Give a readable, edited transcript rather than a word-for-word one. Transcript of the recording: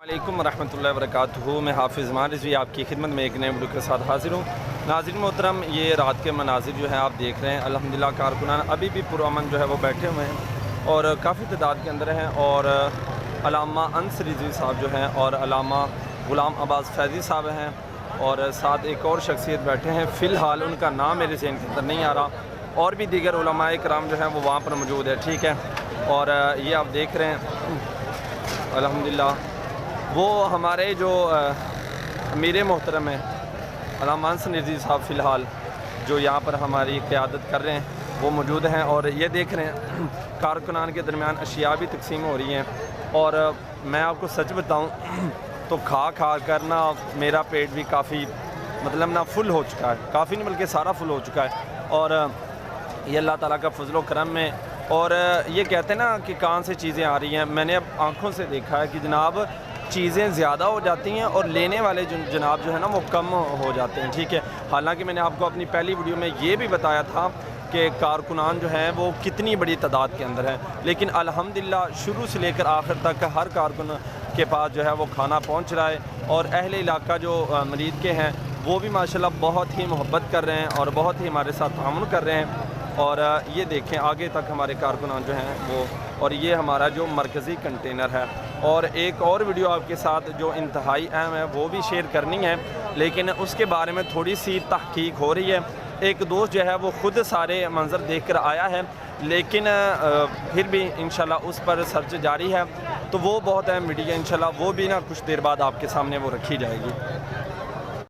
वालेकुम रहमतुल्लाहि वबरकातुहू। मैं हाफिज़ मान रिज़वी आपकी खिदमत में एक नए वीडियो के साथ हाज़िर हूँ। नाज़रीन मोहतरम, ये रात के मनाजिर जो हैं आप देख रहे हैं। अल्हम्दुलिल्लाह कारकुनान अभी भी पुरअमन जो है वो बैठे हुए हैं और काफ़ी तादाद के अंदर हैं। और अल्लामा अनस रिज़वी साहब जो हैं और अल्लामा ग़ुलाम अब्बास फैज़ी साहब हैं और साथ एक और शख्सियत बैठे हैं। फ़िलहाल उनका नाम मेरे ज़हन के अंदर नहीं आ रहा। और भी दीगर उलमाए किराम जो हैं वो वहाँ पर मौजूद है, ठीक है। और ये आप देख रहे हैं अल्हम्दुलिल्लाह वो हमारे जो अमीर मोहतरम हैं अल्लामा अनस रिज़वी साहब फ़िलहाल जो यहाँ पर हमारी क़यादत कर रहे हैं वो मौजूद हैं। और ये देख रहे हैं कारकुनान के दरमियान अशिया भी तकसीम हो रही हैं। और मैं आपको सच बताऊँ तो खा कर ना मेरा पेट भी काफ़ी मतलब ना फुल हो चुका है, काफ़ी नहीं बल्कि सारा फुल हो चुका है। और ये अल्लाह ताला का फजल करम में। और ये कहते हैं ना कि कान से चीज़ें आ रही हैं, मैंने अब आँखों से देखा है कि जनाब चीज़ें ज़्यादा हो जाती हैं और लेने वाले जनाब जो है ना वो कम हो जाते हैं, ठीक है। हालांकि मैंने आपको अपनी पहली वीडियो में ये भी बताया था कि कारकुनान जो हैं वो कितनी बड़ी तादाद के अंदर हैं, लेकिन अल्हम्दुलिल्लाह शुरू से लेकर आखिर तक हर कारकुन के पास जो है वो खाना पहुँच रहा है। और अहले इलाका जो मरीद के हैं वो भी माशाल्लाह बहुत ही मोहब्बत कर रहे हैं और बहुत ही हमारे साथ तामुन कर रहे हैं। और ये देखें आगे तक हमारे कारकुनान जो हैं वो। और ये हमारा जो मरकज़ी कंटेनर है। और एक और वीडियो आपके साथ जो इंतहाई अहम है वो भी शेयर करनी है, लेकिन उसके बारे में थोड़ी सी तहकीक हो रही है। एक दोस्त जो है वो ख़ुद सारे मंज़र देख कर आया है, लेकिन फिर भी इंशाल्लाह उस पर सर्च जारी है। तो वो बहुत अहम वीडियो इंशाल्लाह वो भी ना कुछ देर बाद आपके सामने वो रखी जाएगी।